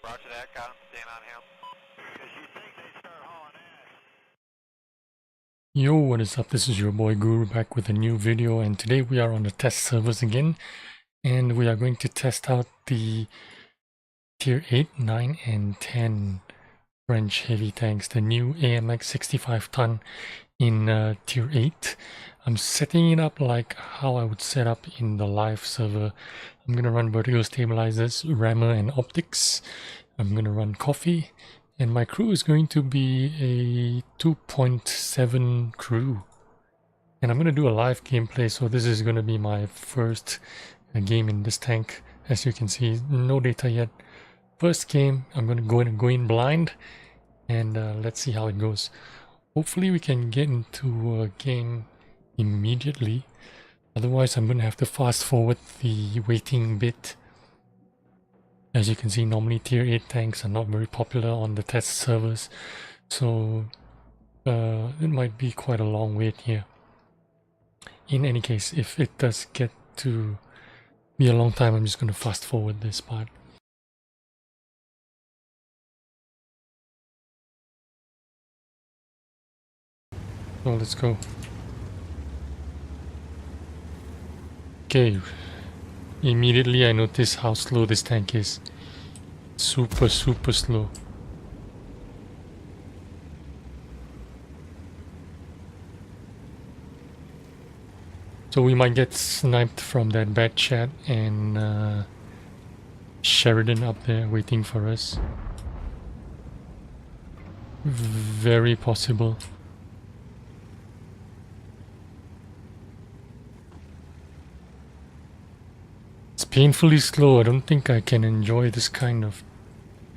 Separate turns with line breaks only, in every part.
Roger that, got him. Staying on him.
Yo, what is up? This is your boy Guru back with a new video, and today we are on the test servers again, and we are going to test out the tier 8, 9 and 10 French heavy tanks, the new AMX 65 ton in tier 8. I'm setting it up like how I would set up in the live server. I'm gonna run vertical stabilizers, rammer and optics. I'm gonna run coffee. And my crew is going to be a 2.7 crew. And I'm going to do a live gameplay, so this is going to be my first game in this tank. As you can see, no data yet. First game, I'm going to go in blind, and let's see how it goes. Hopefully we can get into a game immediately. Otherwise, I'm going to have to fast forward the waiting bit. As you can see, normally tier 8 tanks are not very popular on the test servers, so it might be quite a long wait here. In any case, if it does get to be a long time, I'm just going to fast forward this part. So let's go. Okay. Immediately I notice how slow this tank is. Super slow. So we might get sniped from that bad chat and Sheridan up there waiting for us. Very possible. It's painfully slow. I don't think I can enjoy this kind of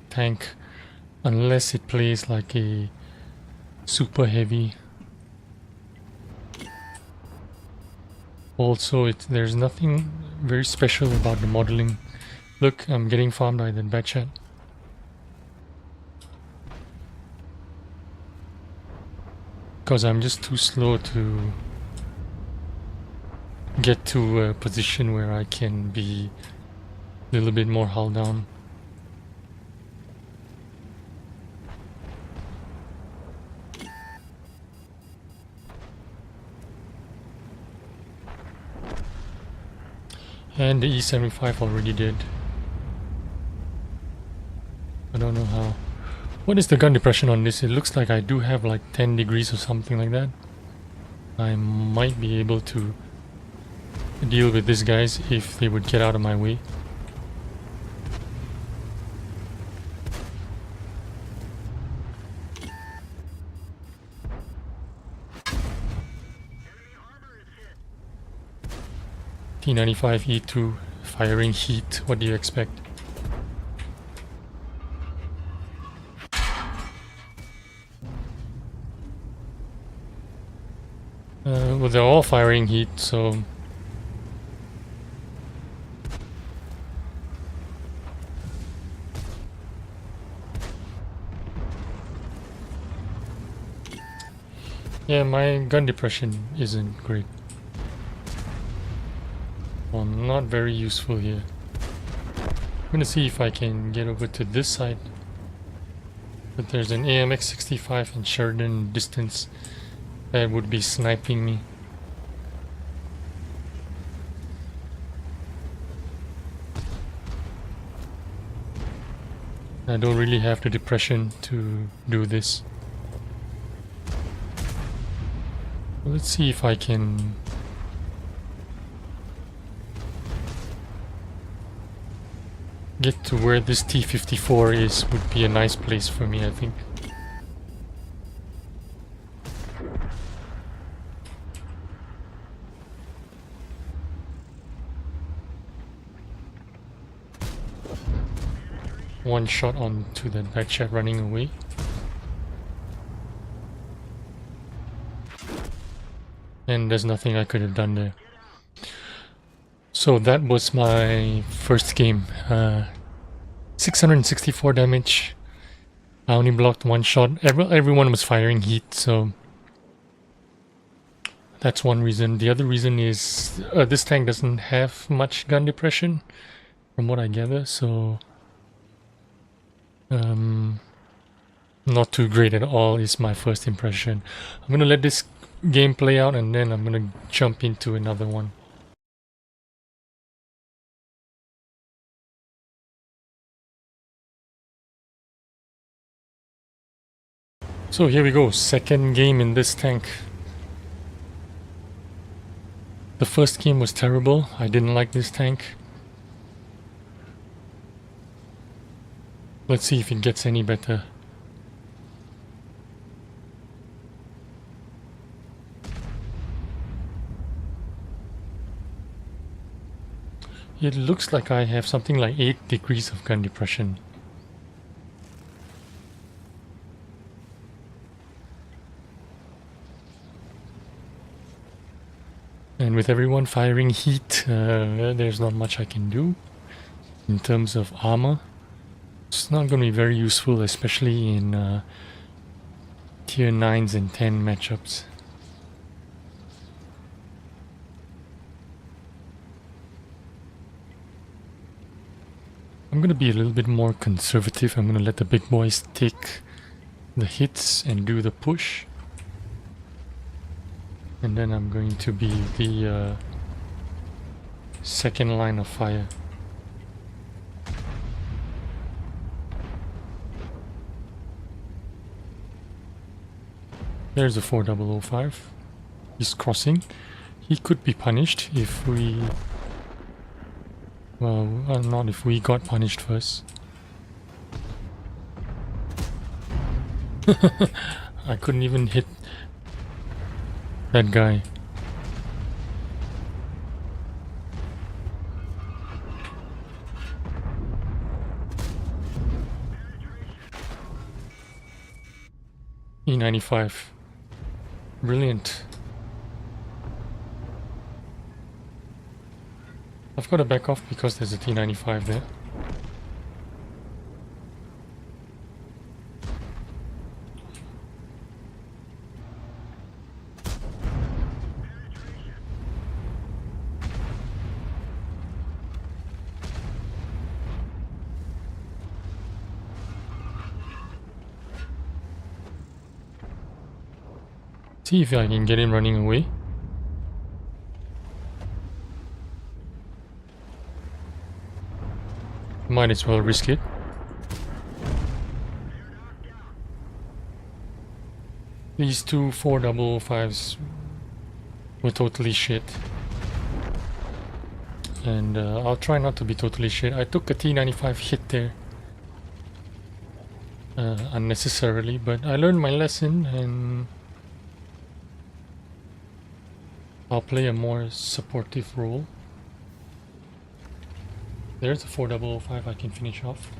tank unless it plays like a super heavy. Also, there's nothing very special about the modeling. Look, I'm getting farmed by that bad chat. Because I'm just too slow to get to a position where I can be a little bit more hull down. And the E75 already did. I don't know how. What is the gun depression on this? It looks like I do have like 10 degrees or something like that. I might be able to deal with these guys if they would get out of my way. T95 E2 firing heat, what do you expect? Well, they're all firing heat, so yeah, my gun depression isn't great. Well, not very useful here. I'm gonna see if I can get over to this side. But there's an AMX 65 and Sheridan distance that would be sniping me. I don't really have the depression to do this. Let's see if I can get to where this T-54 is. Would be a nice place for me, I think. One shot onto that back chat running away. And there's nothing I could have done there. So that was my first game. 664 damage. I only blocked one shot. Everyone was firing heat, so that's one reason. The other reason is this tank doesn't have much gun depression, from what I gather, so Not too great at all is my first impression. I'm gonna let this game play out and then I'm gonna jump into another one. So here we go, second game in this tank. The first game was terrible. I didn't like this tank. Let's see if it gets any better. It looks like I have something like 8 degrees of gun depression. And with everyone firing heat, there's not much I can do in terms of armor. It's not going to be very useful, especially in tier 9s and 10 matchups. I'm going to be a little bit more conservative. I'm going to let the big boys take the hits and do the push. And then I'm going to be the second line of fire. There's a 4005. He's crossing. He could be punished if we... Well, not if we got punished first. I couldn't even hit that guy. E95. Brilliant. I've got to back off because there's a T95 there. See if I can get him running away. Might as well risk it. These two 4005s were totally shit. And I'll try not to be totally shit. I took a T95 hit there. Unnecessarily, but I learned my lesson and I'll play a more supportive role. There's a 4005 I can finish off.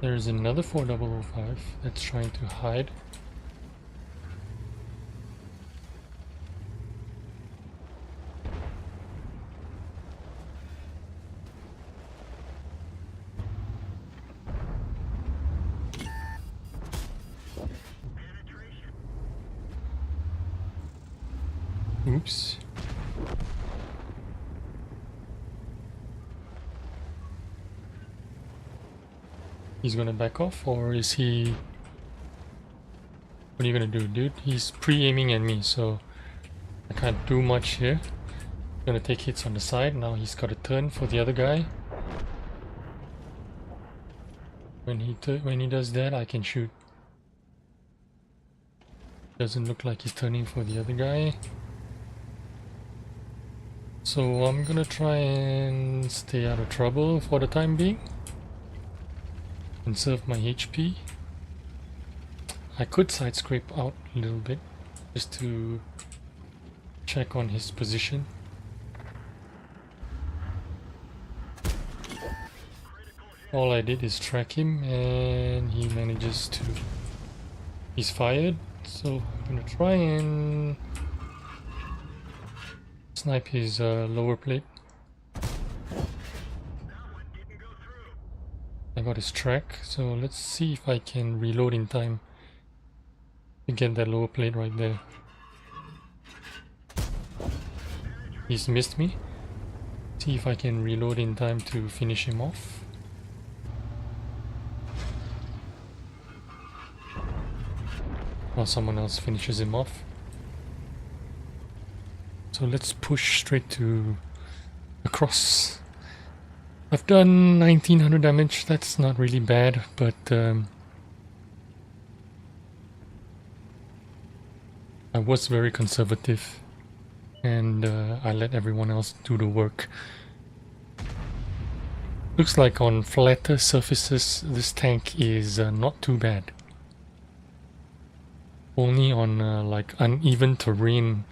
There's another 4005 that's trying to hide. Oops. He's gonna back off, or is he... What are you gonna do, dude? He's pre-aiming at me, so I can't do much here. Gonna take hits on the side. Now he's got a turn for the other guy. When he does that, I can shoot. Doesn't look like he's turning for the other guy. So I'm gonna try and stay out of trouble for the time being. Conserve my HP. I could side scrape out a little bit just to check on his position. All I did is track him and he manages to... He's fired, so I'm gonna try and snipe his lower plate. I got his track, so let's see if I can reload in time to get that lower plate right there. He's missed me. See if I can reload in time to finish him off. While someone else finishes him off. So let's push straight to across. I've done 1900 damage. That's not really bad, but I was very conservative, and I let everyone else do the work. Looks like on flatter surfaces this tank is not too bad. Only on like uneven terrain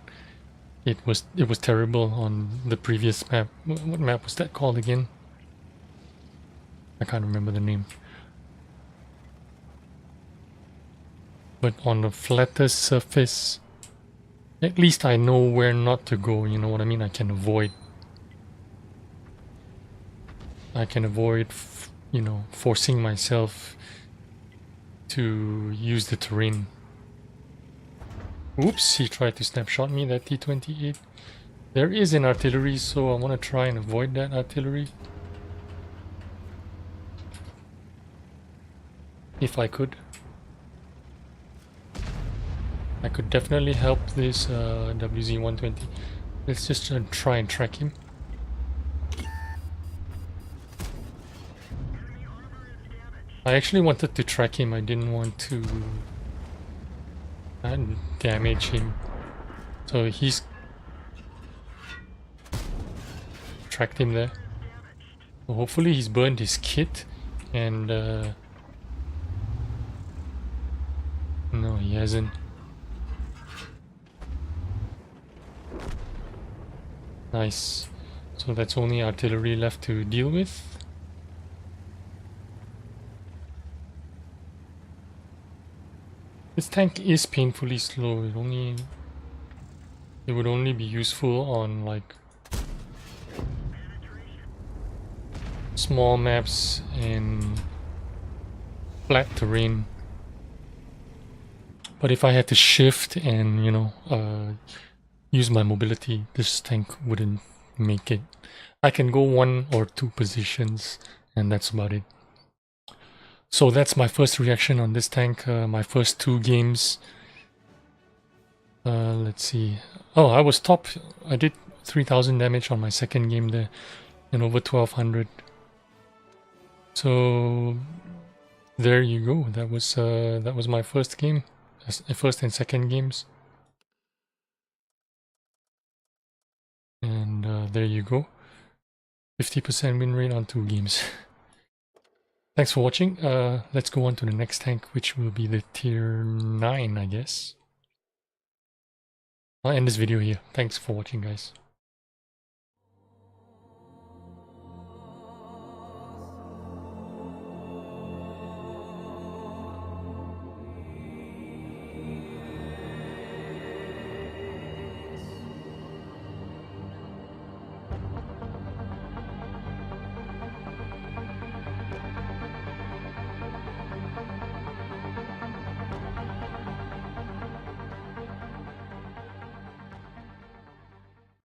it was terrible on the previous map. What map was that called again? I can't remember the name. But on the flatter surface, at least I know where not to go, you know what I mean? I can avoid, you know, forcing myself to use the terrain. Oops, he tried to snapshot me, that T-28. There is an artillery, so I want to try and avoid that artillery. If I could. I could definitely help this WZ-120. Let's just try and track him. I actually wanted to track him, I didn't want to damage him. So he's tracked him there. So hopefully he's burned his kit and no, he hasn't. Nice. So that's only artillery left to deal with. This tank is painfully slow. It would only be useful on like small maps and flat terrain. But if I had to shift and, you know, use my mobility, this tank wouldn't make it. I can go 1 or 2 positions and that's about it. So that's my first reaction on this tank, my first 2 games. Let's see. Oh, I was top. I did 3000 damage on my second game there and over 1200. So there you go. That was my first game, first and second games. And there you go. 50% win rate on 2 games. Thanks for watching. Let's go on to the next tank, which will be the tier 9, I guess. I'll end this video here. Thanks for watching, guys.